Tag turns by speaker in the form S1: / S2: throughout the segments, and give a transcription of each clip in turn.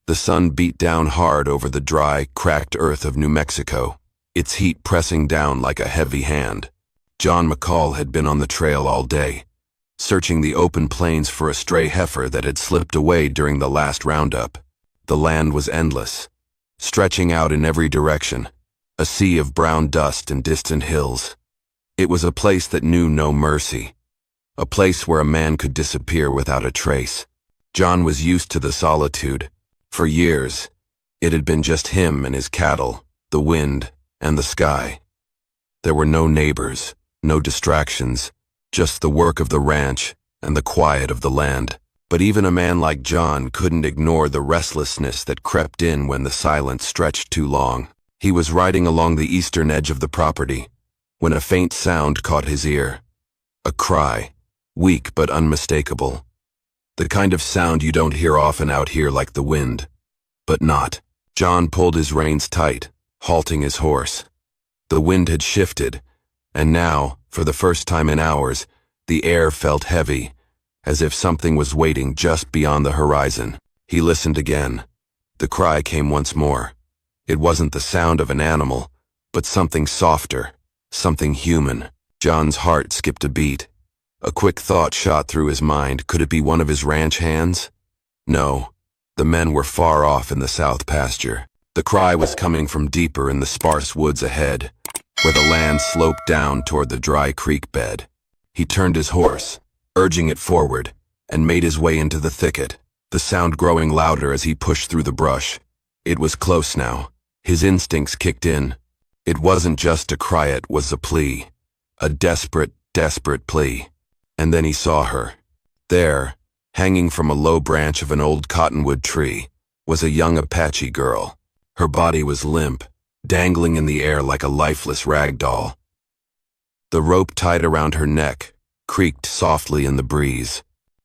S1: The sun beat down hard over the dry, cracked earth of New Mexico, its heat pressing down like a heavy hand. John McCall had been on the trail all day, searching the open plains for a stray heifer that had slipped away during the last roundup. The land was endless, stretching out in every direction, a sea of brown dust and distant hills. It was a place that knew no mercy, a place where a man could disappear without a trace. John was used to the solitude. For years, it had been just him and his cattle, the wind, and the sky. There were no neighbors, no distractions, just the work of the ranch and the quiet of the land. But even a man like John couldn't ignore the restlessness that crept in when the silence stretched too long. He was riding along the eastern edge of the property when a faint sound caught his ear. A cry, weak but unmistakable. The kind of sound you don't hear often out here like the wind. But not. John pulled his reins tight, halting his horse. The wind had shifted, and now, for the first time in hours, the air felt heavy, as if something was waiting just beyond the horizon. He listened again. The cry came once more. It wasn't the sound of an animal, but something softer, something human. John's heart skipped a beat. A quick thought shot through his mind. Could it be one of his ranch hands? No. The men were far off in the south pasture. The cry was coming from deeper in the sparse woods ahead, where the land sloped down toward the dry creek bed. He turned his horse, urging it forward, and made his way into the thicket, the sound growing louder as he pushed through the brush. It was close now. His instincts kicked in. It wasn't just a cry, it was a plea. A desperate, desperate plea. And then he saw her. There, hanging from a low branch of an old cottonwood tree, was a young Apache girl. Her body was limp, dangling in the air like a lifeless rag doll. The rope tied around her neck creaked softly in the breeze.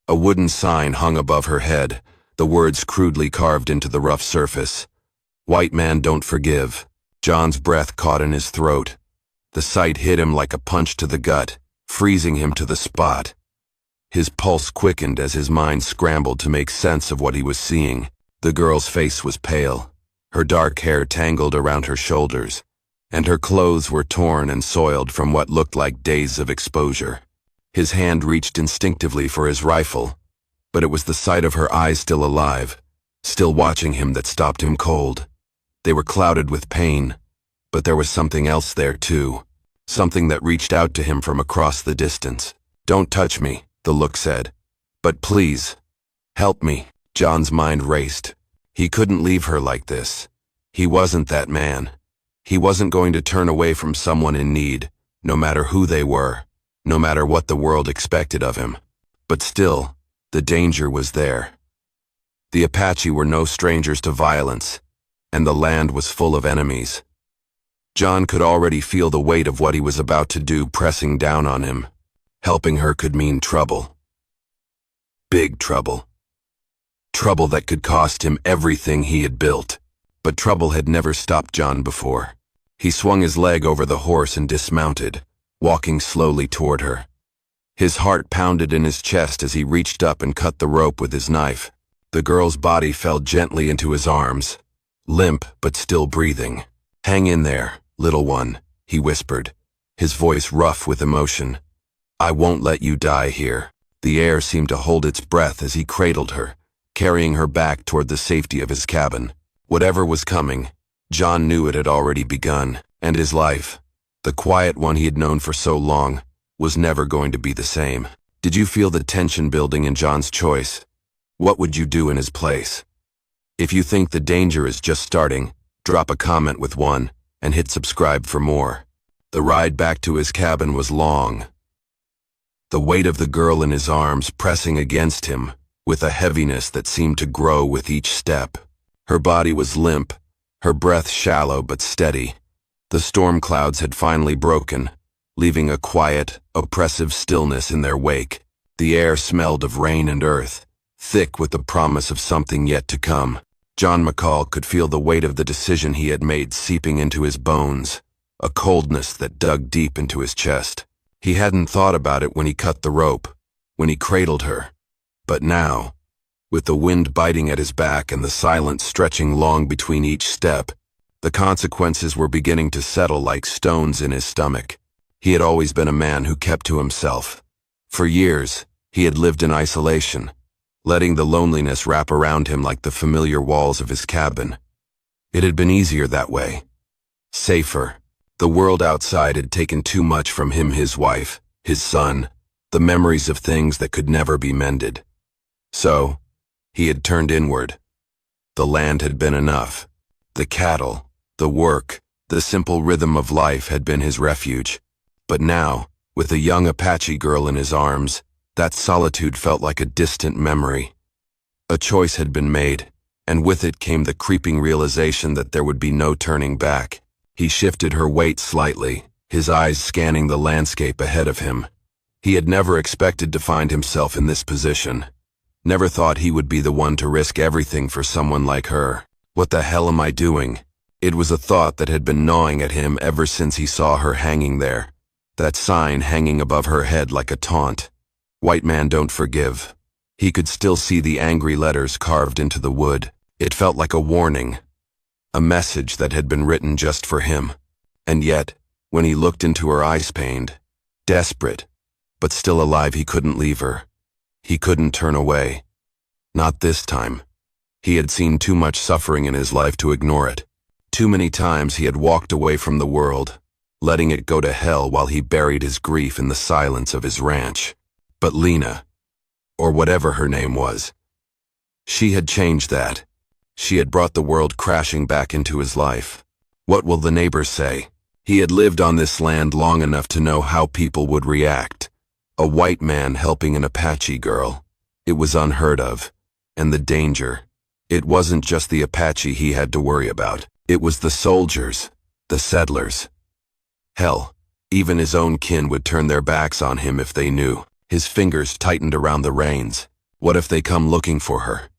S1: A wooden sign hung above her head, the words crudely carved into the rough surface. "White man don't forgive." John's breath caught in his throat. The sight hit him like a punch to the gut, freezing him to the spot. His pulse quickened as his mind scrambled to make sense of what he was seeing. The girl's face was pale, her dark hair tangled around her shoulders, and her clothes were torn and soiled from what looked like days of exposure. His hand reached instinctively for his rifle, but it was the sight of her eyes still alive, still watching him, that stopped him cold. They were clouded with pain, but there was something else there too, something that reached out to him from across the distance. "Don't touch me," the look said. "But please, help me." John's mind raced. He couldn't leave her like this. He wasn't that man. He wasn't going to turn away from someone in need, no matter who they were, no matter what the world expected of him. But still, the danger was there. The Apache were no strangers to violence, and the land was full of enemies. John could already feel the weight of what he was about to do pressing down on him. Helping her could mean trouble. Big trouble. Trouble that could cost him everything he had built. But trouble had never stopped John before. He swung his leg over the horse and dismounted, walking slowly toward her. His heart pounded in his chest as he reached up and cut the rope with his knife. The girl's body fell gently into his arms, limp but still breathing. "Hang in there, little one," he whispered, his voice rough with emotion. "I won't let you die here." The air seemed to hold its breath as he cradled her, carrying her back toward the safety of his cabin. Whatever was coming, John knew it had already begun, and his life, the quiet one he had known for so long, was never going to be the same. Did you feel the tension building in John's choice? What would you do in his place? If you think the danger is just starting, drop a comment with one, and hit subscribe for more. The ride back to his cabin was long. The weight of the girl in his arms pressing against him, with a heaviness that seemed to grow with each step. Her body was limp, her breath shallow but steady. The storm clouds had finally broken, leaving a quiet, oppressive stillness in their wake. The air smelled of rain and earth, thick with the promise of something yet to come. John McCall could feel the weight of the decision he had made seeping into his bones, a coldness that dug deep into his chest. He hadn't thought about it when he cut the rope, when he cradled her. But now, with the wind biting at his back and the silence stretching long between each step. The consequences were beginning to settle like stones in his stomach. He had always been a man who kept to himself. For years, he had lived in isolation, letting the loneliness wrap around him like the familiar walls of his cabin. It had been easier that way. Safer. The world outside had taken too much from him, his wife, his son, the memories of things that could never be mended. So, he had turned inward. The land had been enough. The cattle, the work, the simple rhythm of life had been his refuge. But now, with a young Apache girl in his arms, that solitude felt like a distant memory. A choice had been made, and with it came the creeping realization that there would be no turning back. He shifted her weight slightly, his eyes scanning the landscape ahead of him. He had never expected to find himself in this position. Never thought he would be the one to risk everything for someone like her. What the hell am I doing? It was a thought that had been gnawing at him ever since he saw her hanging there. That sign hanging above her head like a taunt. White man don't forgive. He could still see the angry letters carved into the wood. It felt like a warning. A message that had been written just for him. And yet, when he looked into her eyes, pained, desperate, but still alive, he couldn't leave her. He couldn't turn away. Not this time. He had seen too much suffering in his life to ignore it. Too many times he had walked away from the world, letting it go to hell while he buried his grief in the silence of his ranch. But Lena, or whatever her name was, she had changed that. She had brought the world crashing back into his life. What will the neighbors say? He had lived on this land long enough to know how people would react. A white man helping an Apache girl. It was unheard of. And the danger. It wasn't just the Apache he had to worry about. It was the soldiers, the settlers. Hell, even his own kin would turn their backs on him if they knew. His fingers tightened around the reins. What if they come looking for her?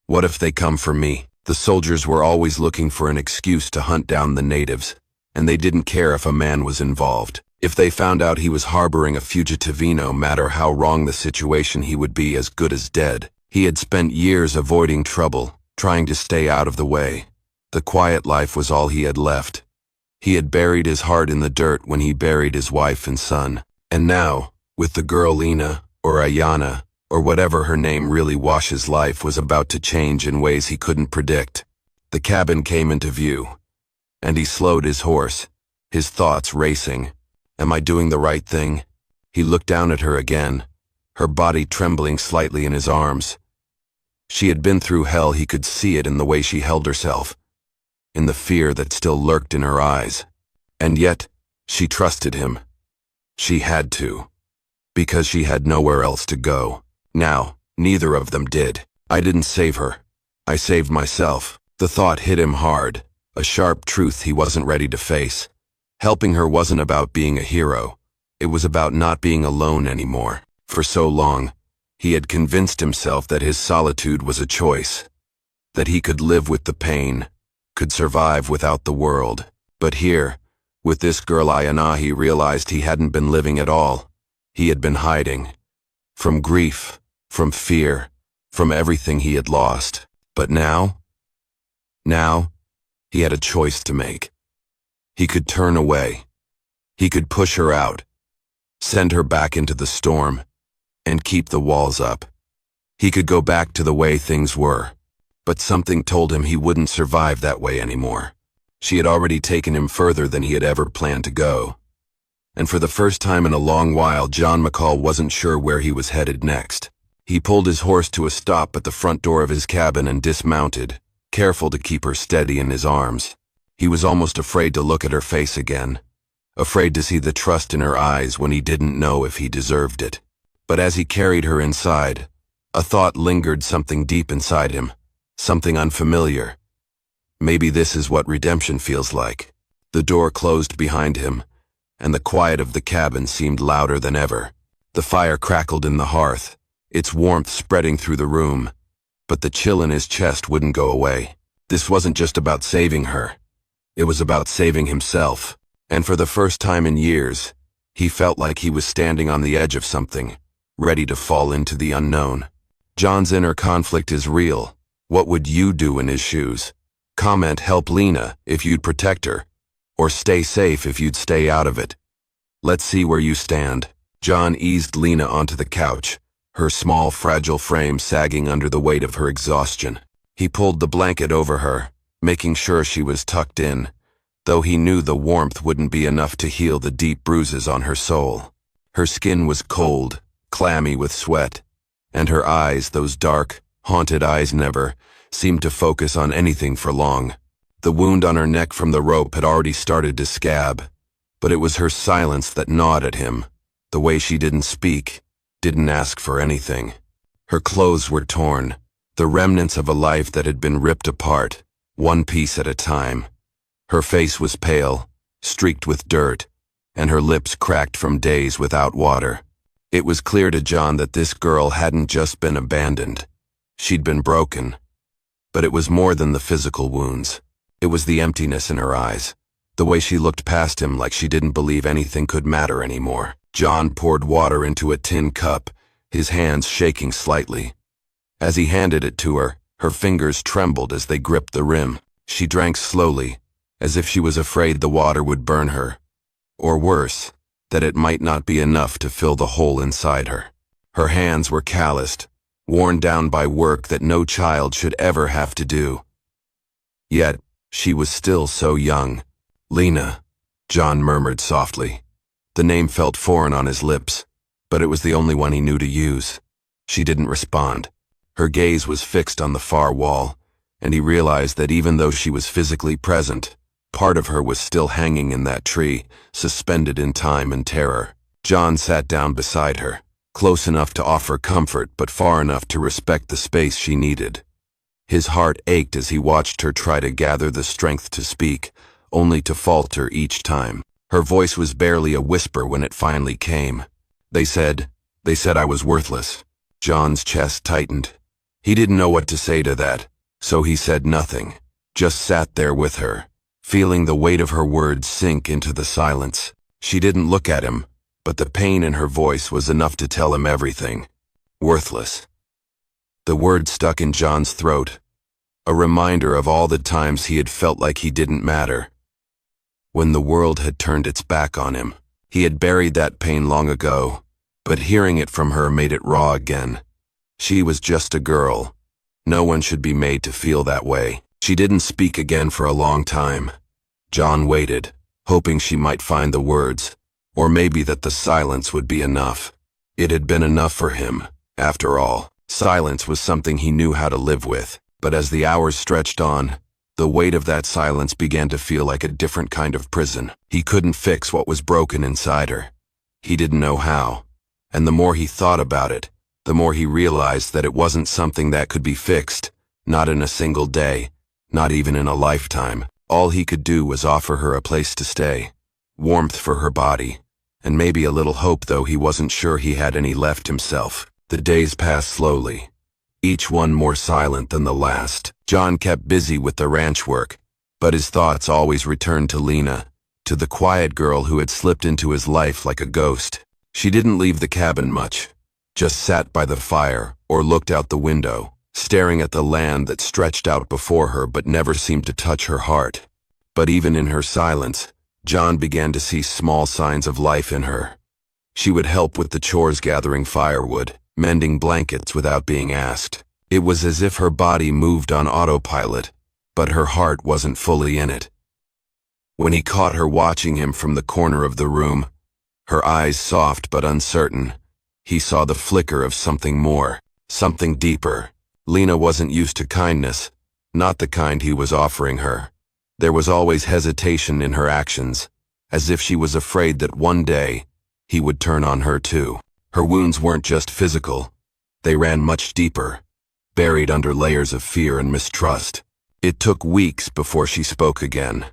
S1: What if they come for me? The soldiers were always looking for an excuse to hunt down the natives, and they didn't care if a man was involved. If they found out he was harboring a fugitive, no matter how wrong the situation, he would be as good as dead. He had spent years avoiding trouble, trying to stay out of the way. The quiet life was all he had left. He had buried his heart in the dirt when he buried his wife and son. And now, with the girl Lena, or Ayana, or whatever her name really was, his life was about to change in ways he couldn't predict. The cabin came into view, and he slowed his horse, his thoughts racing. Am I doing the right thing? He looked down at her again, her body trembling slightly in his arms. She had been through hell. He could see it in the way she held herself, in the fear that still lurked in her eyes. And yet, she trusted him. She had to, because she had nowhere else to go. Now, neither of them did. I didn't save her. I saved myself. The thought hit him hard, a sharp truth he wasn't ready to face. Helping her wasn't about being a hero. It was about not being alone anymore. For so long, he had convinced himself that his solitude was a choice, that he could live with the pain, could survive without the world. But here, with this girl Ayana, he realized he hadn't been living at all. He had been hiding. From grief, from fear, from everything he had lost. But now, he had a choice to make. He could turn away. He could push her out, send her back into the storm, and keep the walls up. He could go back to the way things were. But something told him he wouldn't survive that way anymore. She had already taken him further than he had ever planned to go. And for the first time in a long while, John McCall wasn't sure where he was headed next. He pulled his horse to a stop at the front door of his cabin and dismounted, careful to keep her steady in his arms. He was almost afraid to look at her face again, afraid to see the trust in her eyes when he didn't know if he deserved it. But as he carried her inside, a thought lingered, something deep inside him, something unfamiliar. Maybe this is what redemption feels like. The door closed behind him, and the quiet of the cabin seemed louder than ever. The fire crackled in the hearth, its warmth spreading through the room, but the chill in his chest wouldn't go away. This wasn't just about saving her. It was about saving himself. And for the first time in years, he felt like he was standing on the edge of something, ready to fall into the unknown. John's inner conflict is real. What would you do in his shoes? Comment help Lena if you'd protect her, or stay safe if you'd stay out of it. Let's see where you stand. John eased Lena onto the couch, her small, fragile frame sagging under the weight of her exhaustion. He pulled the blanket over her, making sure she was tucked in, though he knew the warmth wouldn't be enough to heal the deep bruises on her soul. Her skin was cold, clammy with sweat, and her eyes, those dark, haunted eyes, never seemed to focus on anything for long. The wound on her neck from the rope had already started to scab, but it was her silence that gnawed at him, the way she didn't speak, didn't ask for anything. Her clothes were torn, the remnants of a life that had been ripped apart, one piece at a time. Her face was pale, streaked with dirt, and her lips cracked from days without water. It was clear to John that this girl hadn't just been abandoned. She'd been broken. But it was more than the physical wounds. It was the emptiness in her eyes, the way she looked past him like she didn't believe anything could matter anymore. John poured water into a tin cup, his hands shaking slightly. As he handed it to her, her fingers trembled as they gripped the rim. She drank slowly, as if she was afraid the water would burn her. Or worse, that it might not be enough to fill the hole inside her. Her hands were calloused, worn down by work that no child should ever have to do. Yet, she was still so young. Lena, John murmured softly. The name felt foreign on his lips, but it was the only one he knew to use. She didn't respond. Her gaze was fixed on the far wall, and he realized that even though she was physically present, part of her was still hanging in that tree, suspended in time and terror. John sat down beside her, close enough to offer comfort but far enough to respect the space she needed. His heart ached as he watched her try to gather the strength to speak, only to falter each time. Her voice was barely a whisper when it finally came. They said I was worthless. John's chest tightened. He didn't know what to say to that, so he said nothing, just sat there with her, feeling the weight of her words sink into the silence. She didn't look at him, but the pain in her voice was enough to tell him everything. Worthless. The word stuck in John's throat, a reminder of all the times he had felt like he didn't matter. When the world had turned its back on him, he had buried that pain long ago, but hearing it from her made it raw again. She was just a girl. No one should be made to feel that way. She didn't speak again for a long time. John waited, hoping she might find the words, or maybe that the silence would be enough. It had been enough for him, after all. Silence was something he knew how to live with, but as the hours stretched on, the weight of that silence began to feel like a different kind of prison. He couldn't fix what was broken inside her. He didn't know how, and the more he thought about it, the more he realized that it wasn't something that could be fixed, not in a single day, not even in a lifetime. All he could do was offer her a place to stay, warmth for her body, and maybe a little hope, though he wasn't sure he had any left himself. The days passed slowly, each one more silent than the last. John kept busy with the ranch work, but his thoughts always returned to Lena, to the quiet girl who had slipped into his life like a ghost. She didn't leave the cabin much, just sat by the fire or looked out the window, staring at the land that stretched out before her but never seemed to touch her heart. But even in her silence, John began to see small signs of life in her. She would help with the chores, gathering firewood, mending blankets without being asked. It was as if her body moved on autopilot, but her heart wasn't fully in it. When he caught her watching him from the corner of the room, her eyes soft but uncertain, he saw the flicker of something more, something deeper. Lena wasn't used to kindness, not the kind he was offering her. There was always hesitation in her actions, as if she was afraid that one day he would turn on her too. Her wounds weren't just physical, they ran much deeper, buried under layers of fear and mistrust. It took weeks before she spoke again.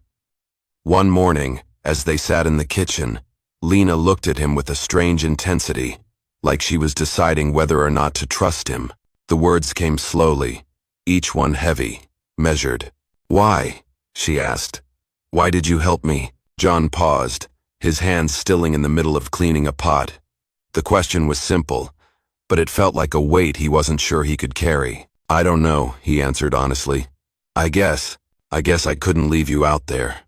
S1: One morning, as they sat in the kitchen, Lena looked at him with a strange intensity, like she was deciding whether or not to trust him. The words came slowly, each one heavy, measured. "Why?" she asked. "Why did you help me?" John paused, his hands stilling in the middle of cleaning a pot. The question was simple, but it felt like a weight he wasn't sure he could carry. "I don't know," he answered honestly. I guess I couldn't leave you out there."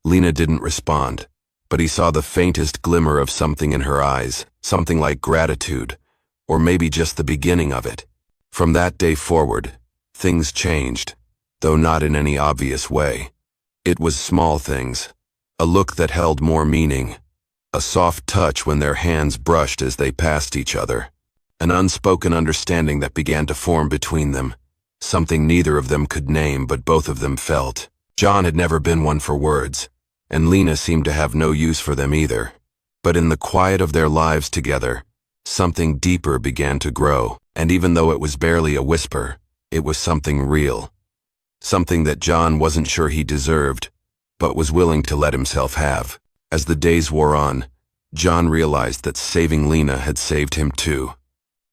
S1: Lena didn't respond, but he saw the faintest glimmer of something in her eyes, something like gratitude, or maybe just the beginning of it. From that day forward, things changed, though not in any obvious way. It was small things, a look that held more meaning, a soft touch when their hands brushed as they passed each other, an unspoken understanding that began to form between them, something neither of them could name but both of them felt. John had never been one for words, and Lena seemed to have no use for them either. But in the quiet of their lives together, something deeper began to grow, and even though it was barely a whisper, it was something real. Something that John wasn't sure he deserved, but was willing to let himself have. As the days wore on, John realized that saving Lena had saved him too.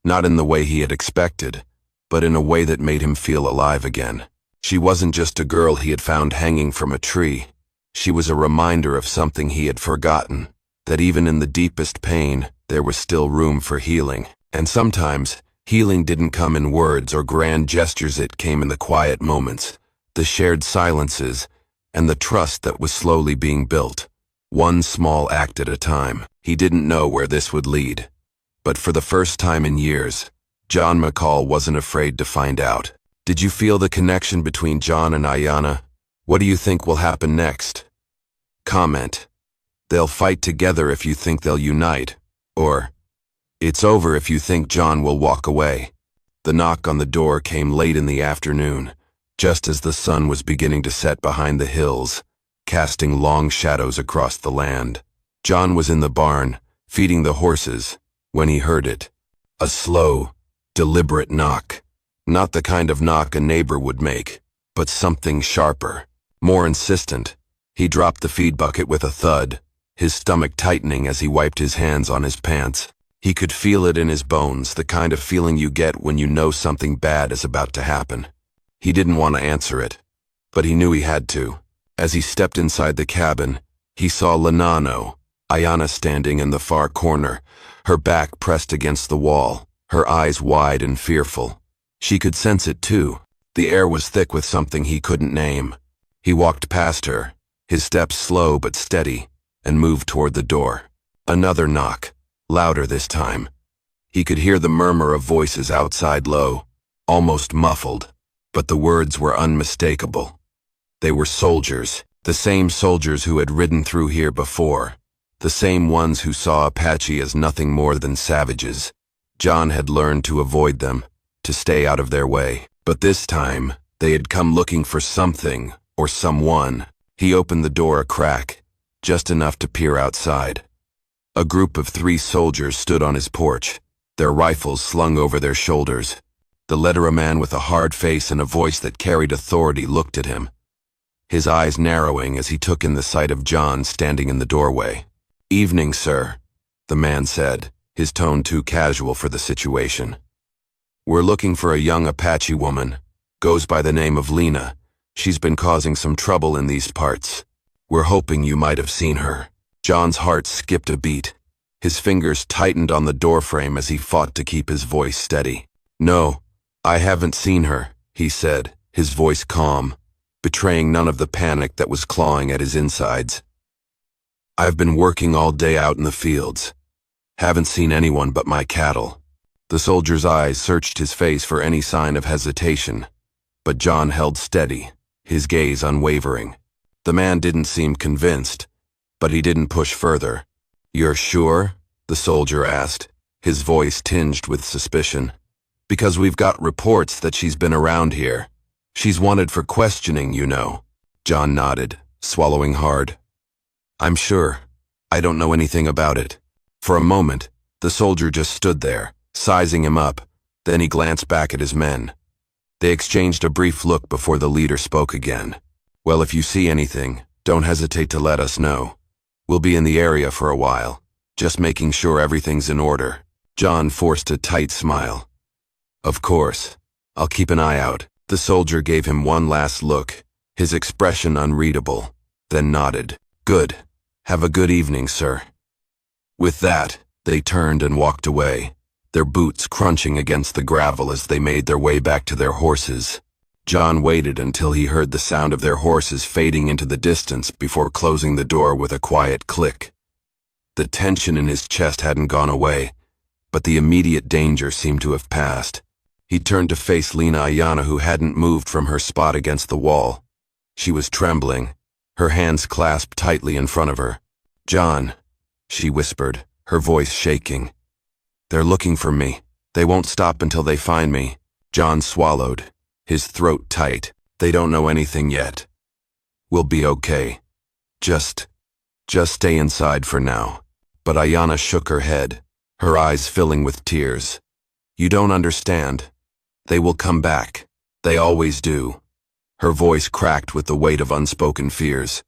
S1: Not in the way he had expected, but in a way that made him feel alive again. She wasn't just a girl he had found hanging from a tree. She was a reminder of something he had forgotten, that even in the deepest pain, there was still room for healing. And sometimes, healing didn't come in words or grand gestures, it came in the quiet moments, the shared silences, and the trust that was slowly being built, one small act at a time. He didn't know where this would lead, but for the first time in years, John McCall wasn't afraid to find out. Did you feel the connection between John and Ayanna? What do you think will happen next? Comment. They'll fight together if you think they'll unite, or it's over if you think John will walk away. The knock on the door came late in the afternoon, just as the sun was beginning to set behind the hills, casting long shadows across the land. John was in the barn, feeding the horses, when he heard it. A slow, deliberate knock. Not the kind of knock a neighbor would make, but something sharper, more insistent. He dropped the feed bucket with a thud, his stomach tightening as he wiped his hands on his pants. He could feel it in his bones, the kind of feeling you get when you know something bad is about to happen. He didn't want to answer it, but he knew he had to. As he stepped inside the cabin, he saw Lenano, Ayanna standing in the far corner, her back pressed against the wall, her eyes wide and fearful. She could sense it too. The air was thick with something he couldn't name. He walked past her, his steps slow but steady, and moved toward the door. Another knock, louder this time. He could hear the murmur of voices outside low, almost muffled, but the words were unmistakable. They were soldiers, the same soldiers who had ridden through here before, the same ones who saw Apache as nothing more than savages. John had learned to avoid them, to stay out of their way. But this time, they had come looking for something, or someone. He opened the door a crack, just enough to peer outside. A group of 3 soldiers stood on his porch, their rifles slung over their shoulders. The leader, a man with a hard face and a voice that carried authority, looked at him, his eyes narrowing as he took in the sight of John standing in the doorway. "Evening, sir," the man said, his tone too casual for the situation. "We're looking for a young Apache woman. Goes by the name of Lena. She's been causing some trouble in these parts. We're hoping you might have seen her." John's heart skipped a beat. His fingers tightened on the doorframe as he fought to keep his voice steady. "No, I haven't seen her," he said, his voice calm, betraying none of the panic that was clawing at his insides. "I've been working all day out in the fields. Haven't seen anyone but my cattle." The soldier's eyes searched his face for any sign of hesitation, but John held steady, his gaze unwavering. The man didn't seem convinced, but he didn't push further. "You're sure?" the soldier asked, his voice tinged with suspicion. "Because we've got reports that she's been around here. She's wanted for questioning, you know." John nodded, swallowing hard. "I'm sure. I don't know anything about it." For a moment, the soldier just stood there, sizing him up. Then he glanced back at his men. They exchanged a brief look before the leader spoke again. "Well, if you see anything, don't hesitate to let us know. We'll be in the area for a while, just making sure everything's in order." John forced a tight smile. "Of course. I'll keep an eye out." The soldier gave him one last look, his expression unreadable, then nodded. "Good. Have a good evening, sir." With that, they turned and walked away, their boots crunching against the gravel as they made their way back to their horses. John waited until he heard the sound of their horses fading into the distance before closing the door with a quiet click. The tension in his chest hadn't gone away, but the immediate danger seemed to have passed. He turned to face Lena Ayana, who hadn't moved from her spot against the wall. She was trembling, her hands clasped tightly in front of her. "John," she whispered, her voice shaking. "They're looking for me. They won't stop until they find me." John swallowed, his throat tight. "They don't know anything yet. We'll be okay. Just stay inside for now." But Ayana shook her head, her eyes filling with tears. "You don't understand. They will come back. They always do." Her voice cracked with the weight of unspoken fears.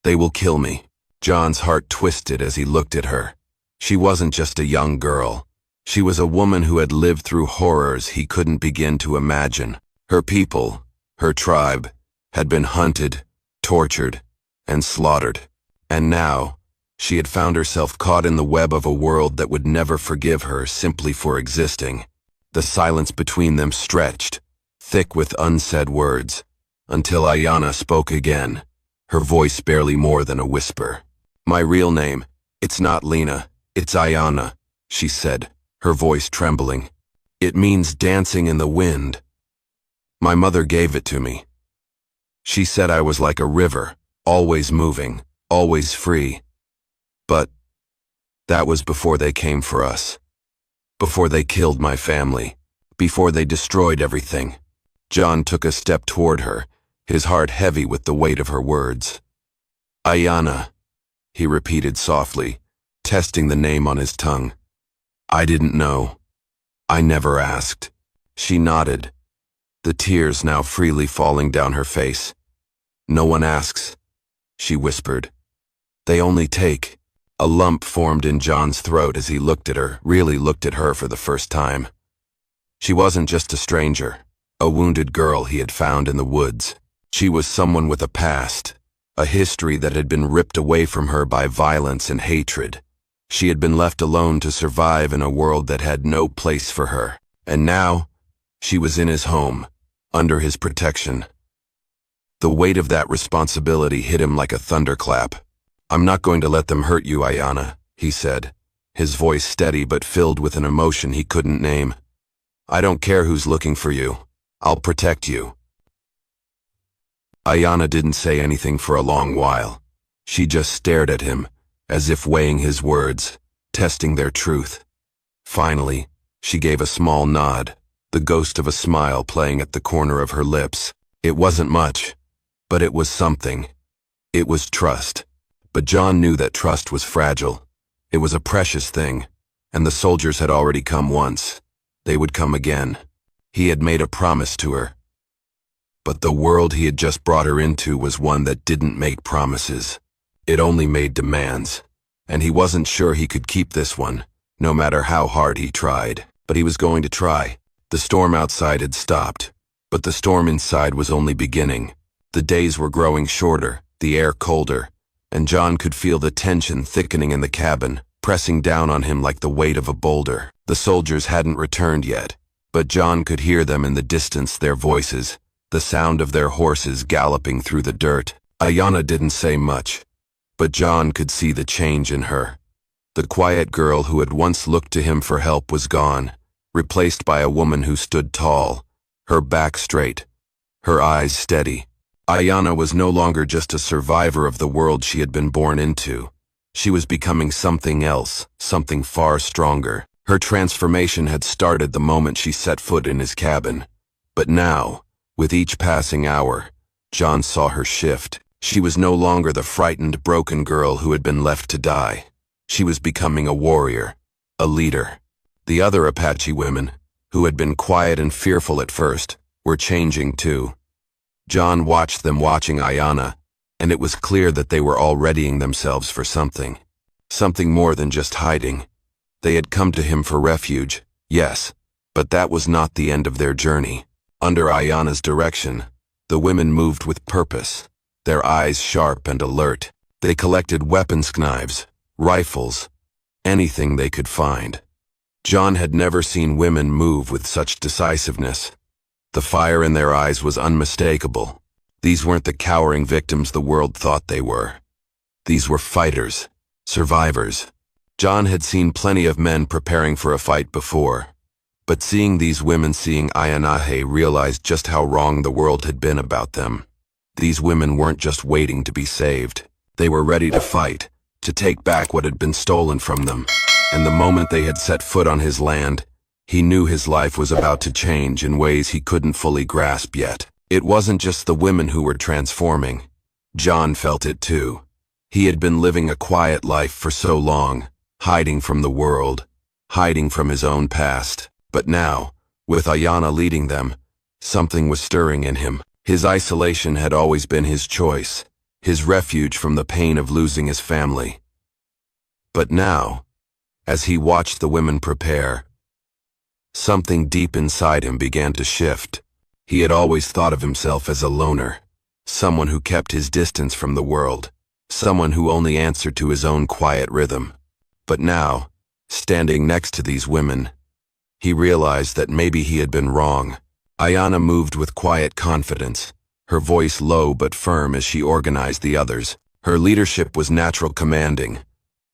S1: "They will kill me." John's heart twisted as he looked at her. She wasn't just a young girl. She was a woman who had lived through horrors he couldn't begin to imagine. Her people, her tribe, had been hunted, tortured, and slaughtered. And now, she had found herself caught in the web of a world that would never forgive her simply for existing. The silence between them stretched, thick with unsaid words, until Ayana spoke again, her voice barely more than a whisper. "My real name, it's not Lena, it's Ayana," she said, her voice trembling. "It means dancing in the wind. My mother gave it to me. She said I was like a river, always moving, always free. But that was before they came for us. Before they killed my family. Before they destroyed everything." John took a step toward her, his heart heavy with the weight of her words. "Ayana," he repeated softly, testing the name on his tongue. "I didn't know. I never asked." She nodded, the tears now freely falling down her face. "No one asks," she whispered. "They only take." A lump formed in John's throat as he looked at her, really looked at her for the first time. She wasn't just a stranger, a wounded girl he had found in the woods. She was someone with a past, a history that had been ripped away from her by violence and hatred. She had been left alone to survive in a world that had no place for her. And now, she was in his home, under his protection. The weight of that responsibility hit him like a thunderclap. "I'm not going to let them hurt you, Ayana," he said, his voice steady but filled with an emotion he couldn't name. "I don't care who's looking for you. I'll protect you." Ayana didn't say anything for a long while. She just stared at him, as if weighing his words, testing their truth. Finally, she gave a small nod, the ghost of a smile playing at the corner of her lips. It wasn't much, but it was something. It was trust. But John knew that trust was fragile. It was a precious thing, and the soldiers had already come once. They would come again. He had made a promise to her. But the world he had just brought her into was one that didn't make promises. It only made demands. And he wasn't sure he could keep this one, no matter how hard he tried. But he was going to try. The storm outside had stopped, but the storm inside was only beginning. The days were growing shorter, the air colder, and John could feel the tension thickening in the cabin, pressing down on him like the weight of a boulder. The soldiers hadn't returned yet, but John could hear them in the distance, their voices, the sound of their horses galloping through the dirt. Ayana didn't say much, but John could see the change in her. The quiet girl who had once looked to him for help was gone, replaced by a woman who stood tall, her back straight, her eyes steady. Ayana was no longer just a survivor of the world she had been born into. She was becoming something else, something far stronger. Her transformation had started the moment she set foot in his cabin. But now, with each passing hour, John saw her shift. She was no longer the frightened, broken girl who had been left to die. She was becoming a warrior, a leader. The other Apache women, who had been quiet and fearful at first, were changing too. John watched them watching Ayana, and it was clear that they were all readying themselves for something. Something more than just hiding. They had come to him for refuge, yes, but that was not the end of their journey. Under Ayana's direction, the women moved with purpose, their eyes sharp and alert. They collected weapons, knives, rifles, anything they could find. John had never seen women move with such decisiveness. The fire in their eyes was unmistakable. These weren't the cowering victims the world thought they were. These were fighters, survivors. John had seen plenty of men preparing for a fight before, but seeing these women, seeing Ayanahe, realized just how wrong the world had been about them. These women weren't just waiting to be saved. They were ready to fight, to take back what had been stolen from them. And the moment they had set foot on his land, he knew his life was about to change in ways he couldn't fully grasp yet. It wasn't just the women who were transforming. John felt it too. He had been living a quiet life for so long, hiding from the world, hiding from his own past. But now, with Ayana leading them, something was stirring in him. His isolation had always been his choice, his refuge from the pain of losing his family. But now, as he watched the women prepare, something deep inside him began to shift. He had always thought of himself as a loner, someone who kept his distance from the world, someone who only answered to his own quiet rhythm. But now, standing next to these women, he realized that maybe he had been wrong. Ayana moved with quiet confidence, her voice low but firm as she organized the others. Her leadership was natural, commanding,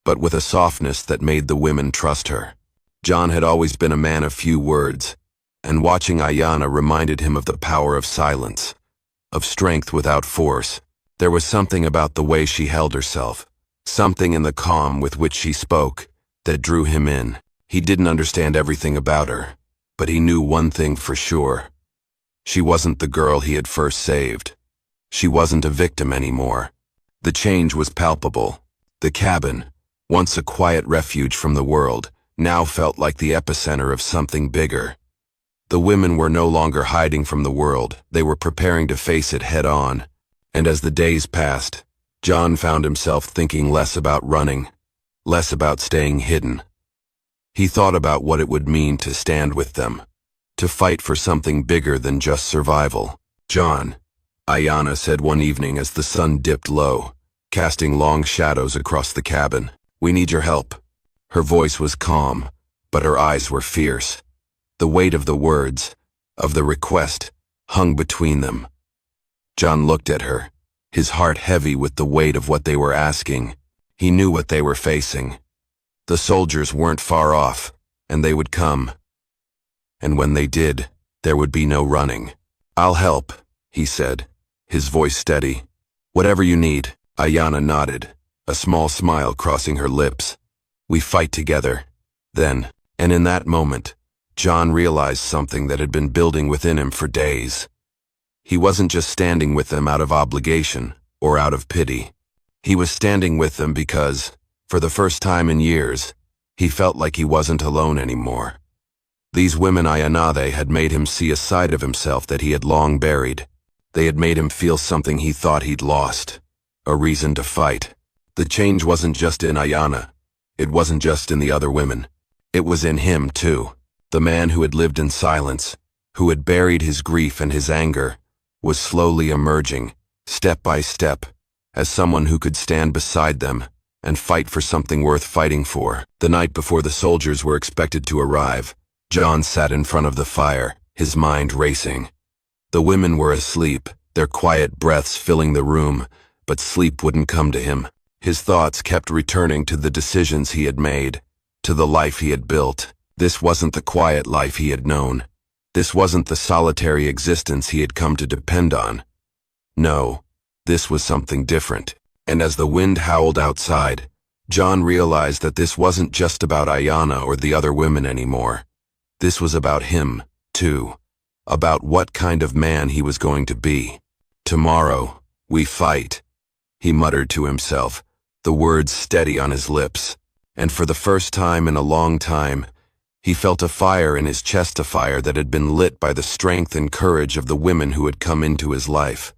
S1: but with a softness that made the women trust her. John had always been a man of few words, and watching Ayana reminded him of the power of silence, of strength without force. There was something about the way she held herself, something in the calm with which she spoke, that drew him in. He didn't understand everything about her, but he knew one thing for sure. She wasn't the girl he had first saved. She wasn't a victim anymore. The change was palpable. The cabin, once a quiet refuge from the world, now felt like the epicenter of something bigger. The women were no longer hiding from the world. They were preparing to face it head on. And as the days passed, John found himself thinking less about running, less about staying hidden. He thought about what it would mean to stand with them, to fight for something bigger than just survival. "John," Ayana said one evening as the sun dipped low, casting long shadows across the cabin, "we need your help." Her voice was calm, but her eyes were fierce. The weight of the words, of the request, hung between them. John looked at her, his heart heavy with the weight of what they were asking. He knew what they were facing. The soldiers weren't far off, and they would come. And when they did, there would be no running. "I'll help," he said, his voice steady. "Whatever you need." Ayana nodded, a small smile crossing her lips. "We fight together." Then, and in that moment, John realized something that had been building within him for days. He wasn't just standing with them out of obligation or out of pity. He was standing with them because, for the first time in years, he felt like he wasn't alone anymore. These women, Ayana, had made him see a side of himself that he had long buried. They had made him feel something he thought he'd lost, a reason to fight. The change wasn't just in Ayana. It wasn't just in the other women. It was in him, too. The man who had lived in silence, who had buried his grief and his anger, was slowly emerging, step by step, as someone who could stand beside them and fight for something worth fighting for. The night before the soldiers were expected to arrive, John sat in front of the fire, his mind racing. The women were asleep, their quiet breaths filling the room, but sleep wouldn't come to him. His thoughts kept returning to the decisions he had made, to the life he had built. This wasn't the quiet life he had known. This wasn't the solitary existence he had come to depend on. No, this was something different. And as the wind howled outside, John realized that this wasn't just about Ayana or the other women anymore. This was about him, too. About what kind of man he was going to be. "Tomorrow, we fight," he muttered to himself, the words steady on his lips. And for the first time in a long time, he felt a fire in his chest, a fire that had been lit by the strength and courage of the women who had come into his life.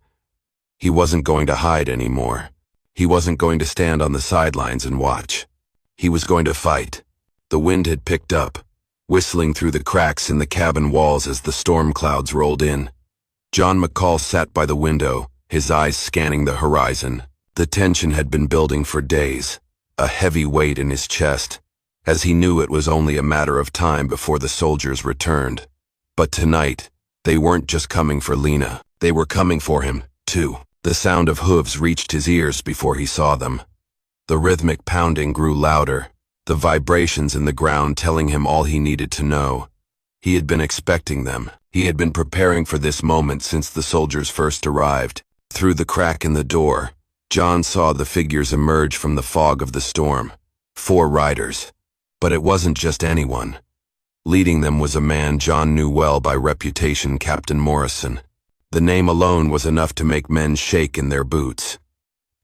S1: He wasn't going to hide anymore. He wasn't going to stand on the sidelines and watch. He was going to fight. The wind had picked up, whistling through the cracks in the cabin walls as the storm clouds rolled in. John McCall sat by the window, his eyes scanning the horizon. The tension had been building for days, a heavy weight in his chest, as he knew it was only a matter of time before the soldiers returned. But tonight, they weren't just coming for Lena. They were coming for him, too. The sound of hooves reached his ears before he saw them. The rhythmic pounding grew louder, the vibrations in the ground telling him all he needed to know. He had been expecting them. He had been preparing for this moment since the soldiers first arrived. Through the crack in the door, John saw the figures emerge from the fog of the storm. 4 riders. But it wasn't just anyone. Leading them was a man John knew well by reputation, Captain Morrison. The name alone was enough to make men shake in their boots.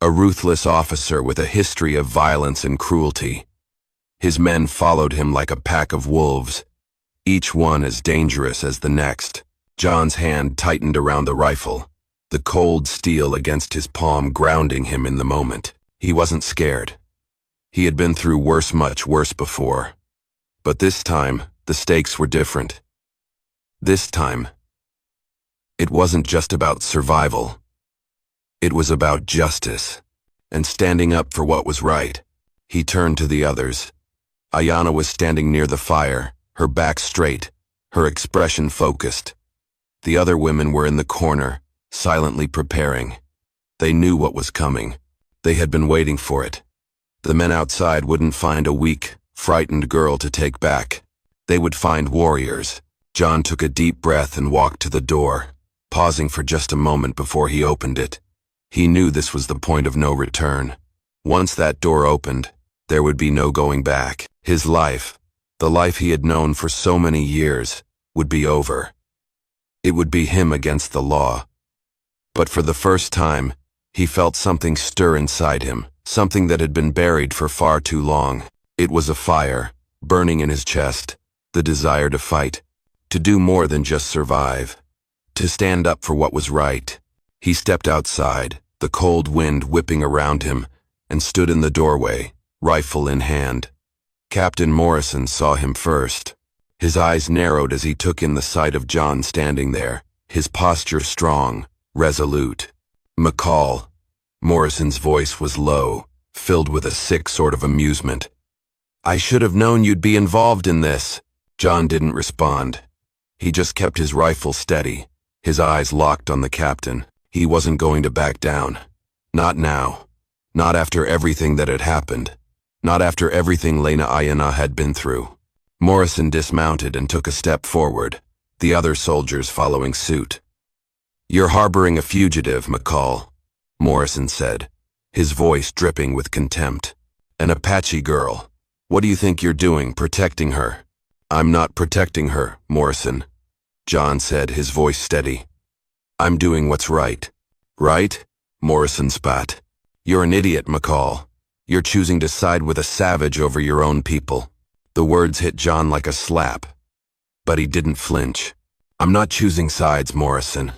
S1: A ruthless officer with a history of violence and cruelty. His men followed him like a pack of wolves, each one as dangerous as the next. John's hand tightened around the rifle, the cold steel against his palm grounding him in the moment. He wasn't scared. He had been through worse, much worse before. But this time, the stakes were different. This time, it wasn't just about survival. It was about justice, and standing up for what was right. He turned to the others. Ayanna was standing near the fire, her back straight, her expression focused. The other women were in the corner, silently preparing. They knew what was coming. They had been waiting for it. The men outside wouldn't find a weak, frightened girl to take back. They would find warriors. John took a deep breath and walked to the door, pausing for just a moment before he opened it. He knew this was the point of no return. Once that door opened, there would be no going back. His life, the life he had known for so many years, would be over. It would be him against the law. But for the first time, he felt something stir inside him, something that had been buried for far too long. It was a fire, burning in his chest, the desire to fight, to do more than just survive, to stand up for what was right. He stepped outside, the cold wind whipping around him, and stood in the doorway, rifle in hand. Captain Morrison saw him first. His eyes narrowed as he took in the sight of John standing there, his posture strong, resolute. "McCall." Morrison's voice was low, filled with a sick sort of amusement. "I should have known you'd be involved in this." John didn't respond. He just kept his rifle steady, his eyes locked on the captain. He wasn't going to back down. Not now. Not after everything that had happened. Not after everything Lena Ayanna had been through. Morrison dismounted and took a step forward, the other soldiers following suit. "You're harboring a fugitive, McCall," Morrison said, his voice dripping with contempt. "An Apache girl. What do you think you're doing, protecting her?" "I'm not protecting her, Morrison," John said, his voice steady. "I'm doing what's right." "Right?" Morrison spat. "You're an idiot, McCall. You're choosing to side with a savage over your own people." The words hit John like a slap, but he didn't flinch. "I'm not choosing sides, Morrison.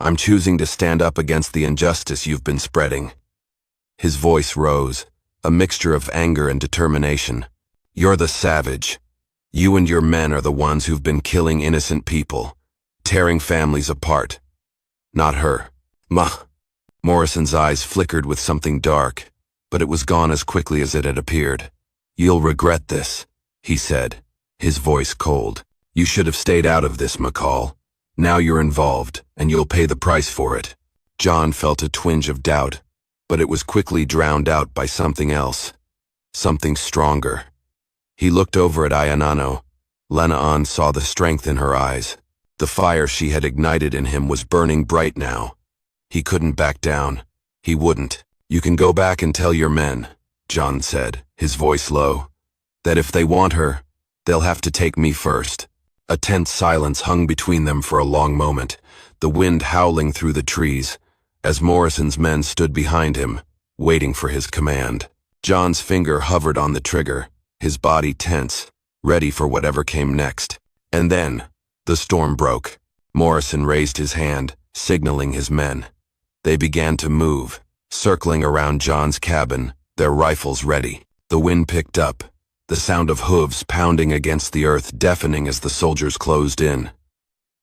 S1: I'm choosing to stand up against the injustice you've been spreading." His voice rose, a mixture of anger and determination. "You're the savage. You and your men are the ones who've been killing innocent people, tearing families apart. Not her." Morrison's eyes flickered with something dark, but it was gone as quickly as it had appeared. "You'll regret this," he said, his voice cold. "You should have stayed out of this, McCall. Now you're involved, and you'll pay the price for it." John felt a twinge of doubt, but it was quickly drowned out by something else. Something stronger. He looked over at Ayanna. Lena saw the strength in her eyes. The fire she had ignited in him was burning bright now. He couldn't back down. He wouldn't. "You can go back and tell your men," John said, his voice low, "that if they want her, they'll have to take me first." A tense silence hung between them for a long moment, the wind howling through the trees, as Morrison's men stood behind him, waiting for his command. John's finger hovered on the trigger, his body tense, ready for whatever came next. And then, the storm broke. Morrison raised his hand, signaling his men. They began to move, circling around John's cabin, their rifles ready. The wind picked up, the sound of hooves pounding against the earth deafening as the soldiers closed in.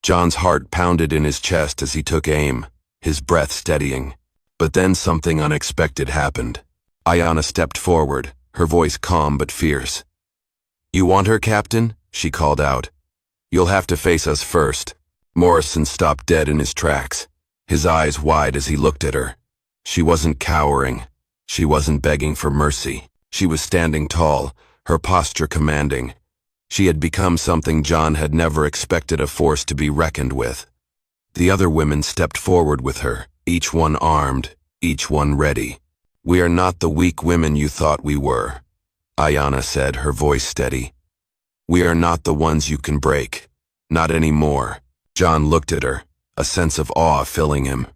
S1: John's heart pounded in his chest as he took aim, his breath steadying. But then something unexpected happened. Ayanna stepped forward, her voice calm but fierce. "You want her, Captain?" she called out. "You'll have to face us first." Morrison stopped dead in his tracks, his eyes wide as he looked at her. She wasn't cowering. She wasn't begging for mercy. She was standing tall, her posture commanding. She had become something John had never expected, a force to be reckoned with. The other women stepped forward with her, each one armed, each one ready. "We are not the weak women you thought we were," Ayanna said, her voice steady. "We are not the ones you can break. Not anymore." John looked at her, a sense of awe filling him.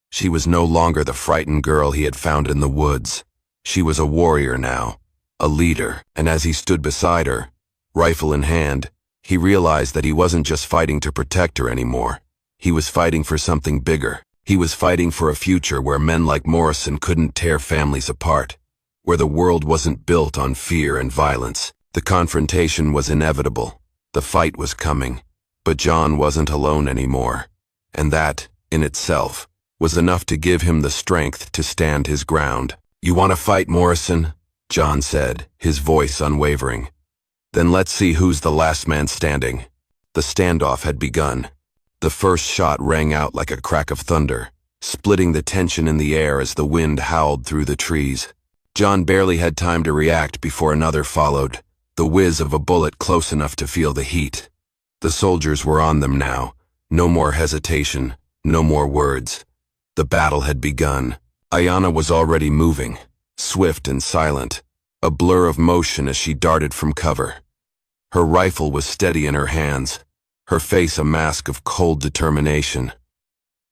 S1: She was no longer the frightened girl he had found in the woods. She was a warrior now, a leader, and as he stood beside her, rifle in hand, he realized that he wasn't just fighting to protect her anymore. He was fighting for something bigger. He was fighting for a future where men like Morrison couldn't tear families apart, where the world wasn't built on fear and violence. The confrontation was inevitable. The fight was coming. But John wasn't alone anymore, and that, in itself, was enough to give him the strength to stand his ground. "You want to fight, Morrison?" John said, his voice unwavering. "Then let's see who's the last man standing." The standoff had begun. The first shot rang out like a crack of thunder, splitting the tension in the air as the wind howled through the trees. John barely had time to react before another followed, the whiz of a bullet close enough to feel the heat. The soldiers were on them now. No more hesitation, no more words. The battle had begun. Ayanna was already moving, swift and silent, a blur of motion as she darted from cover. Her rifle was steady in her hands, her face a mask of cold determination.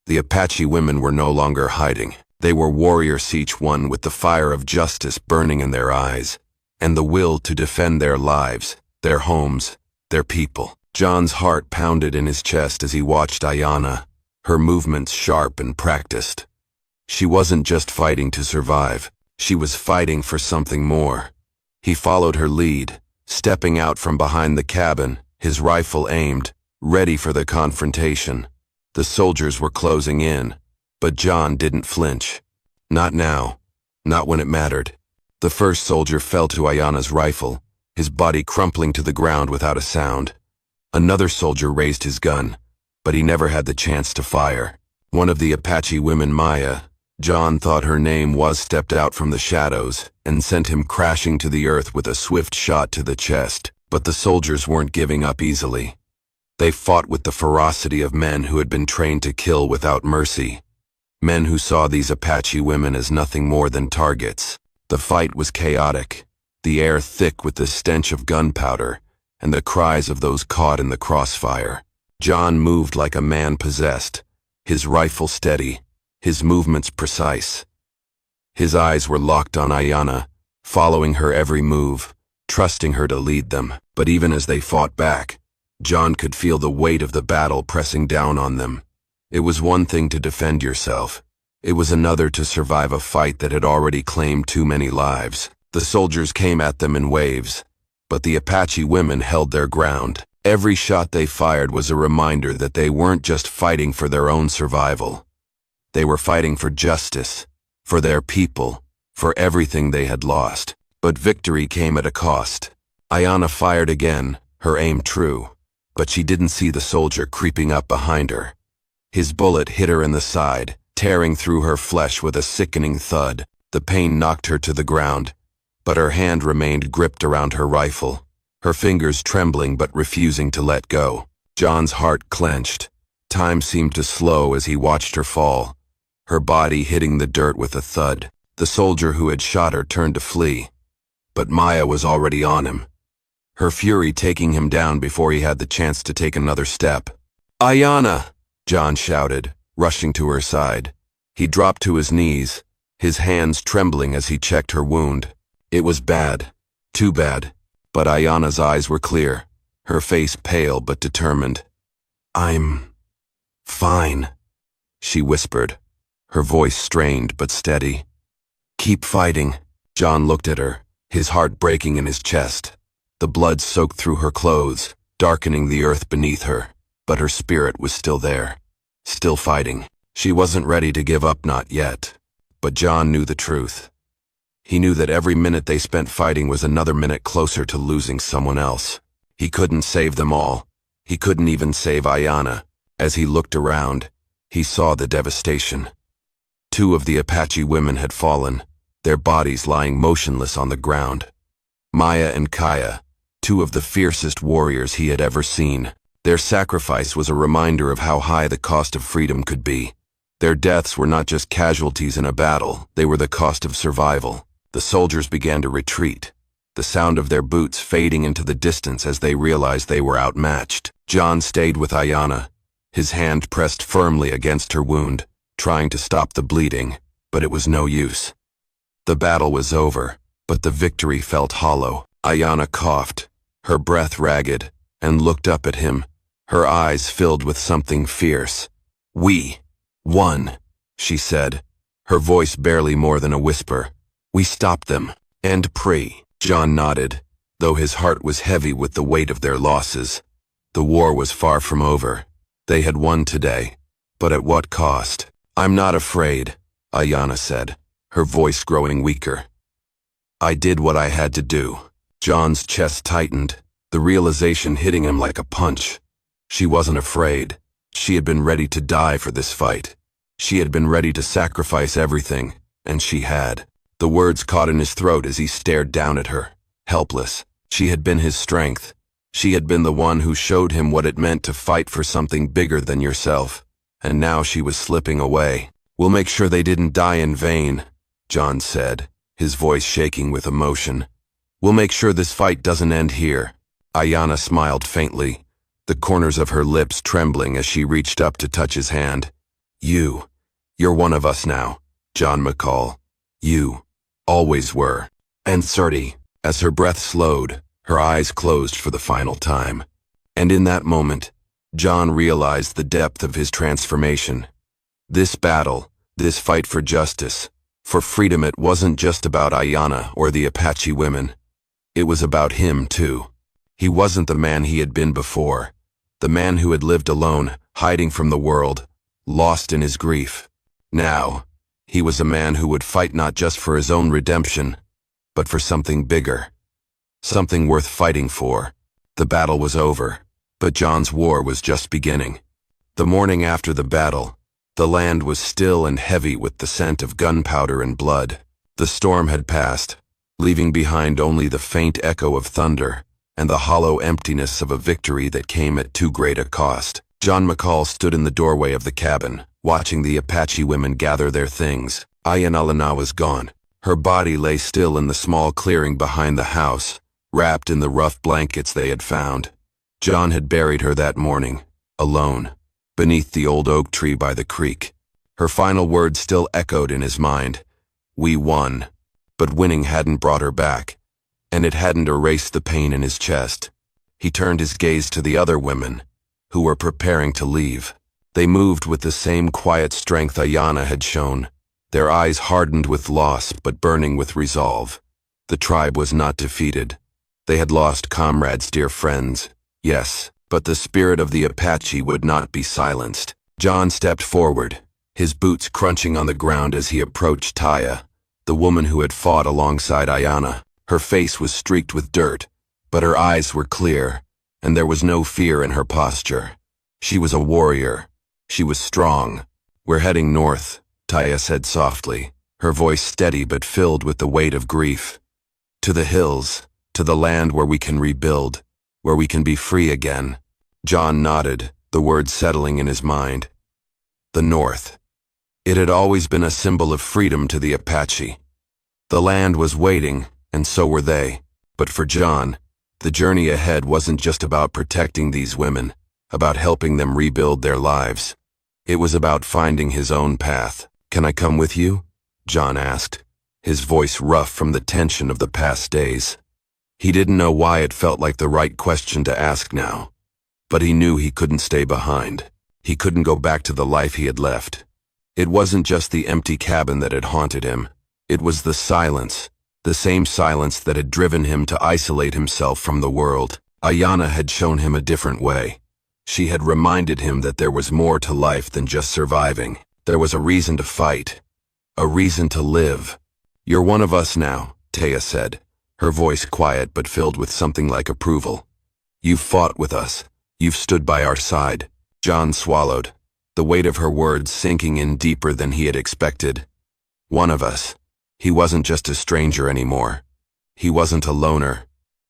S1: The Apache women were no longer hiding. They were warriors, each one with the fire of justice burning in their eyes, and the will to defend their lives, their homes, their people. John's heart pounded in his chest as he watched Ayanna, her movements sharp and practiced. She wasn't just fighting to survive. She was fighting for something more. He followed her lead, stepping out from behind the cabin, his rifle aimed, ready for the confrontation. The soldiers were closing in, but John didn't flinch. Not now. Not when it mattered. The first soldier fell to Ayanna's rifle, his body crumpling to the ground without a sound. Another soldier raised his gun, but he never had the chance to fire. One of the Apache women, Maya, John thought her name was, stepped out from the shadows and sent him crashing to the earth with a swift shot to the chest. But the soldiers weren't giving up easily. They fought with the ferocity of men who had been trained to kill without mercy. Men who saw these Apache women as nothing more than targets. The fight was chaotic, the air thick with the stench of gunpowder and the cries of those caught in the crossfire. John moved like a man possessed, his rifle steady, his movements precise. His eyes were locked on Ayanna, following her every move, trusting her to lead them. But even as they fought back, John could feel the weight of the battle pressing down on them. It was one thing to defend yourself. It was another to survive a fight that had already claimed too many lives. The soldiers came at them in waves, but the Apache women held their ground. Every shot they fired was a reminder that they weren't just fighting for their own survival. They were fighting for justice, for their people, for everything they had lost. But victory came at a cost. Ayanna fired again, her aim true, but she didn't see the soldier creeping up behind her. His bullet hit her in the side, tearing through her flesh with a sickening thud. The pain knocked her to the ground, but her hand remained gripped around her rifle, her fingers trembling but refusing to let go. John's heart clenched. Time seemed to slow as he watched her fall, her body hitting the dirt with a thud. The soldier who had shot her turned to flee, but Maya was already on him, her fury taking him down before he had the chance to take another step. "Ayanna!" John shouted, rushing to her side. He dropped to his knees, his hands trembling as he checked her wound. It was bad, too bad, but Ayanna's eyes were clear, her face pale but determined. "I'm fine," she whispered, her voice strained but steady. "Keep fighting." John looked at her, his heart breaking in his chest. The blood soaked through her clothes, darkening the earth beneath her, but her spirit was still there, still fighting. She wasn't ready to give up, not yet. But John knew the truth. He knew that every minute they spent fighting was another minute closer to losing someone else. He couldn't save them all. He couldn't even save Ayanna. As he looked around, he saw the devastation. 2 of the Apache women had fallen, their bodies lying motionless on the ground. Maya and Kaya, 2 of the fiercest warriors he had ever seen. Their sacrifice was a reminder of how high the cost of freedom could be. Their deaths were not just casualties in a battle, they were the cost of survival. The soldiers began to retreat, the sound of their boots fading into the distance as they realized they were outmatched. John stayed with Ayanna, his hand pressed firmly against her wound, trying to stop the bleeding, but it was no use. The battle was over, but the victory felt hollow. Ayanna coughed, her breath ragged, and looked up at him, her eyes filled with something fierce. "We won," she said, her voice barely more than a whisper. "We stopped them." "And pray." John nodded, though his heart was heavy with the weight of their losses. The war was far from over. They had won today, but at what cost? "I'm not afraid," Ayanna said, her voice growing weaker. "I did what I had to do." John's chest tightened, the realization hitting him like a punch. She wasn't afraid. She had been ready to die for this fight. She had been ready to sacrifice everything, and she had. The words caught in his throat as he stared down at her, helpless. She had been his strength. She had been the one who showed him what it meant to fight for something bigger than yourself. And now she was slipping away. "We'll make sure they didn't die in vain," John said, his voice shaking with emotion. "We'll make sure this fight doesn't end here." Ayanna smiled faintly, the corners of her lips trembling as she reached up to touch his hand. You're one of us now, John McCall. You always were." And Surti, as her breath slowed, her eyes closed for the final time. And in that moment, John realized the depth of his transformation. This battle, this fight for justice, for freedom, it wasn't just about Ayanna or the Apache women. It was about him, too. He wasn't the man he had been before, the man who had lived alone, hiding from the world, lost in his grief. Now, he was a man who would fight not just for his own redemption, but for something bigger, something worth fighting for. The battle was over, but John's war was just beginning. The morning after the battle, the land was still and heavy with the scent of gunpowder and blood. The storm had passed, leaving behind only the faint echo of thunder and the hollow emptiness of a victory that came at too great a cost. John McCall stood in the doorway of the cabin, watching the Apache women gather their things. Ayanna was gone. Her body lay still in the small clearing behind the house, wrapped in the rough blankets they had found. John had buried her that morning, alone, beneath the old oak tree by the creek. Her final words still echoed in his mind. We won. But winning hadn't brought her back, and it hadn't erased the pain in his chest. He turned his gaze to the other women, who were preparing to leave. They moved with the same quiet strength Ayanna had shown, their eyes hardened with loss but burning with resolve. The tribe was not defeated. They had lost comrades, dear friends, yes, but the spirit of the Apache would not be silenced. John stepped forward, his boots crunching on the ground as he approached Taya, the woman who had fought alongside Ayanna. Her face was streaked with dirt, but her eyes were clear, and there was no fear in her posture. She was a warrior. She was strong. We're heading north, Taya said softly, her voice steady but filled with the weight of grief. To the hills, to the land where we can rebuild, where we can be free again. John nodded, the words settling in his mind. The North. It had always been a symbol of freedom to the Apache. The land was waiting, and so were they. But for John, the journey ahead wasn't just about protecting these women, about helping them rebuild their lives. It was about finding his own path. Can I come with you? John asked, his voice rough from the tension of the past days. He didn't know why it felt like the right question to ask now, but he knew he couldn't stay behind. He couldn't go back to the life he had left. It wasn't just the empty cabin that had haunted him. It was the silence, the same silence that had driven him to isolate himself from the world. Ayanna had shown him a different way. She had reminded him that there was more to life than just surviving. There was a reason to fight, a reason to live. "You're one of us now," Taya said, her voice quiet but filled with something like approval. "You've fought with us. You've stood by our side." John swallowed, the weight of her words sinking in deeper than he had expected. One of us. He wasn't just a stranger anymore. He wasn't a loner,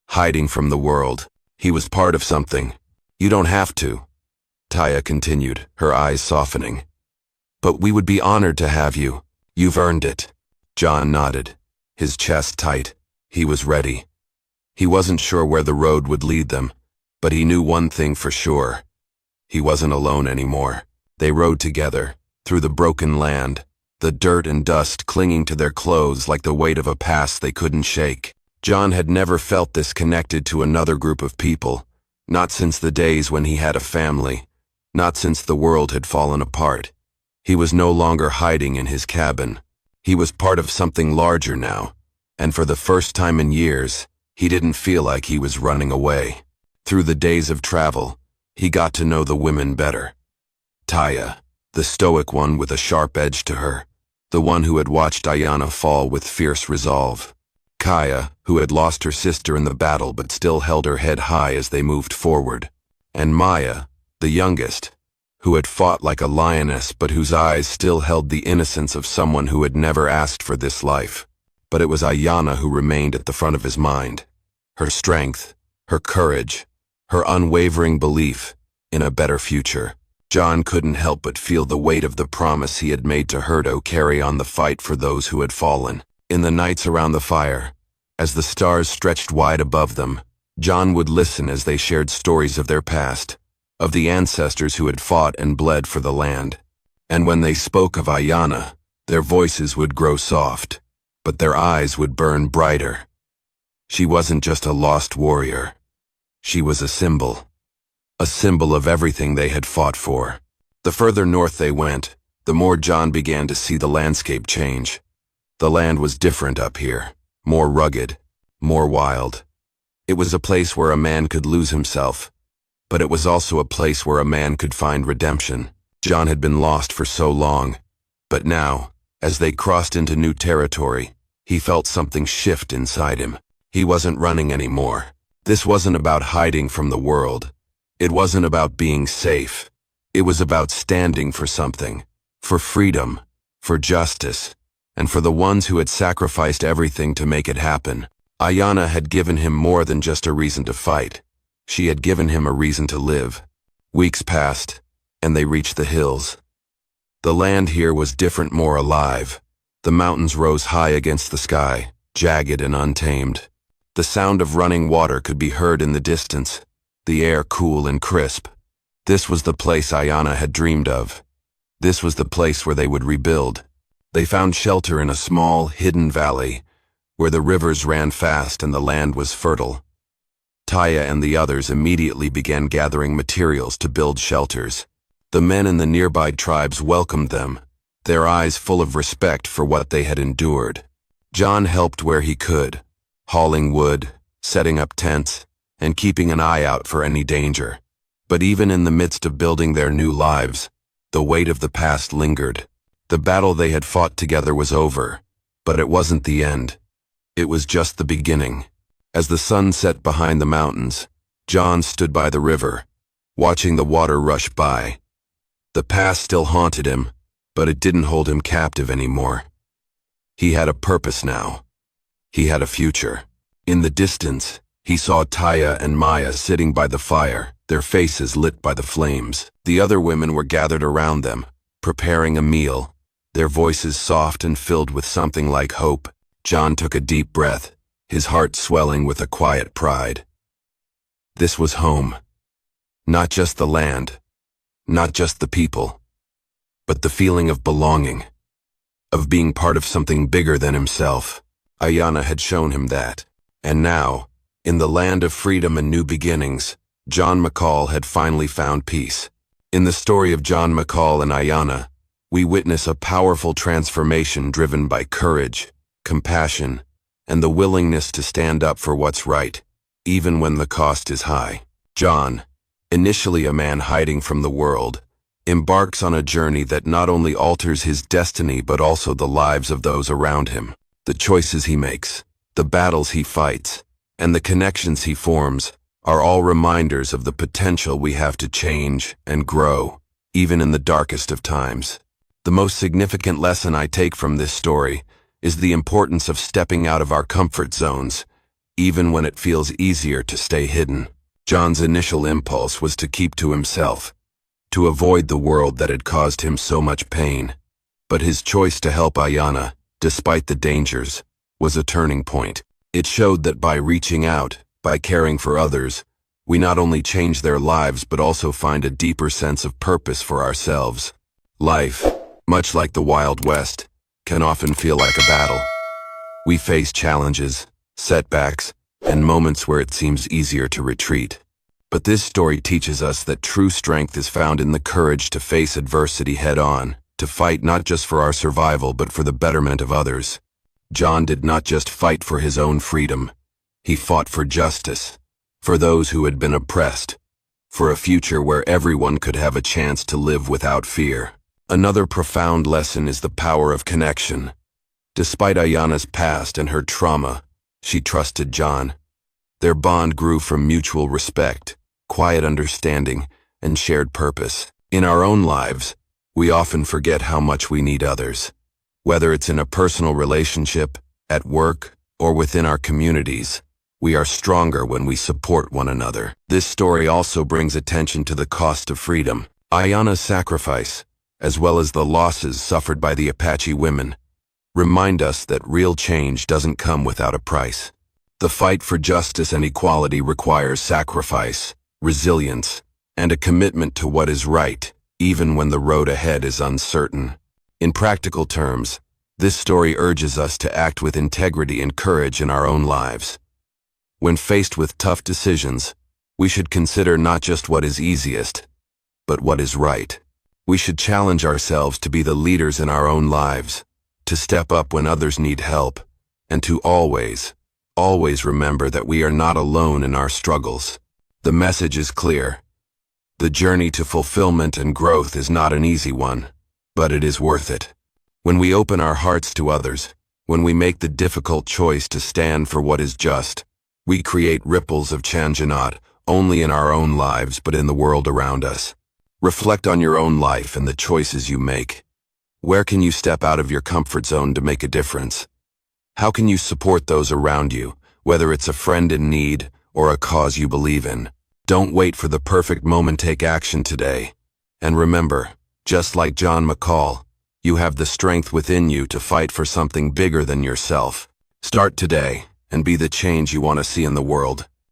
S1: hiding from the world. He was part of something. "You don't have to," Taya continued, her eyes softening. "But we would be honored to have you. You've earned it." John nodded, his chest tight. He was ready. He wasn't sure where the road would lead them, but he knew one thing for sure. He wasn't alone anymore. They rode together, through the broken land, the dirt and dust clinging to their clothes like the weight of a past they couldn't shake. John had never felt this connected to another group of people, not since the days when he had a family, not since the world had fallen apart. He was no longer hiding in his cabin. He was part of something larger now, and for the first time in years, he didn't feel like he was running away. Through the days of travel, he got to know the women better. Taya, the stoic one with a sharp edge to her, the one who had watched Ayana fall with fierce resolve. Kaya, who had lost her sister in the battle but still held her head high as they moved forward. And Maya, the youngest, who had fought like a lioness but whose eyes still held the innocence of someone who had never asked for this life. But it was Ayana who remained at the front of his mind. Her strength, her courage, her unwavering belief in a better future. John couldn't help but feel the weight of the promise he had made to her to carry on the fight for those who had fallen. In the nights around the fire, as the stars stretched wide above them, John would listen as they shared stories of their past, of the ancestors who had fought and bled for the land. And when they spoke of Ayana, their voices would grow soft, but their eyes would burn brighter. She wasn't just a lost warrior. She was a symbol of everything they had fought for. The further north they went, the more John began to see the landscape change. The land was different up here, more rugged, more wild. It was a place where a man could lose himself, but it was also a place where a man could find redemption. John had been lost for so long, but now, as they crossed into new territory, he felt something shift inside him. He wasn't running anymore. This wasn't about hiding from the world. It wasn't about being safe. It was about standing for something, for freedom, for justice, and for the ones who had sacrificed everything to make it happen. Ayana had given him more than just a reason to fight. She had given him a reason to live. Weeks passed, and they reached the hills. The land here was different, more alive. The mountains rose high against the sky, jagged and untamed. The sound of running water could be heard in the distance, the air cool and crisp. This was the place Ayana had dreamed of. This was the place where they would rebuild. They found shelter in a small, hidden valley, where the rivers ran fast and the land was fertile. Taya and the others immediately began gathering materials to build shelters. The men in the nearby tribes welcomed them, their eyes full of respect for what they had endured. John helped where he could, hauling wood, setting up tents, and keeping an eye out for any danger. But even in the midst of building their new lives, the weight of the past lingered. The battle they had fought together was over, but it wasn't the end. It was just the beginning. As the sun set behind the mountains, John stood by the river, watching the water rush by. The past still haunted him, but it didn't hold him captive anymore. He had a purpose now. He had a future. In the distance, he saw Taya and Maya sitting by the fire, their faces lit by the flames. The other women were gathered around them, preparing a meal, their voices soft and filled with something like hope. John took a deep breath, his heart swelling with a quiet pride. This was home. Not just the land, not just the people, but the feeling of belonging, of being part of something bigger than himself. Ayana had shown him that. And now, in the land of freedom and new beginnings, John McCall had finally found peace. In the story of John McCall and Ayana, we witness a powerful transformation driven by courage, compassion, and the willingness to stand up for what's right, even when the cost is high. John, initially a man hiding from the world, embarks on a journey that not only alters his destiny but also the lives of those around him. The choices he makes, the battles he fights, and the connections he forms are all reminders of the potential we have to change and grow, even in the darkest of times. The most significant lesson I take from this story is the importance of stepping out of our comfort zones, even when it feels easier to stay hidden. John's initial impulse was to keep to himself, to avoid the world that had caused him so much pain. But his choice to help Ayanna, despite the dangers, was a turning point. It showed that by reaching out, by caring for others, we not only change their lives but also find a deeper sense of purpose for ourselves. Life, much like the Wild West, can often feel like a battle. We face challenges, setbacks, and moments where it seems easier to retreat. But this story teaches us that true strength is found in the courage to face adversity head-on, to fight not just for our survival but for the betterment of others. John did not just fight for his own freedom. He fought for justice, for those who had been oppressed, for a future where everyone could have a chance to live without fear. Another profound lesson is the power of connection. Despite Ayanna's past and her trauma, she trusted John. Their bond grew from mutual respect, quiet understanding, and shared purpose. In our own lives, we often forget how much we need others. Whether it's in a personal relationship, at work, or within our communities, we are stronger when we support one another. This story also brings attention to the cost of freedom. Ayanna's sacrifice, as well as the losses suffered by the Apache women, remind us that real change doesn't come without a price. The fight for justice and equality requires sacrifice, resilience, and a commitment to what is right, even when the road ahead is uncertain. In practical terms, this story urges us to act with integrity and courage in our own lives. When faced with tough decisions, we should consider not just what is easiest, but what is right. We should challenge ourselves to be the leaders in our own lives, to step up when others need help, and to always remember that we are not alone in our struggles. The message is clear. The journey to fulfillment and growth is not an easy one, but it is worth it. When we open our hearts to others, when we make the difficult choice to stand for what is just, we create ripples of change not only in our own lives but in the world around us. Reflect on your own life and the choices you make. Where can you step out of your comfort zone to make a difference? How can you support those around you, whether it's a friend in need or a cause you believe in? Don't wait for the perfect moment, take action today. And remember, just like John McCall, you have the strength within you to fight for something bigger than yourself. Start today and be the change you want to see in the world.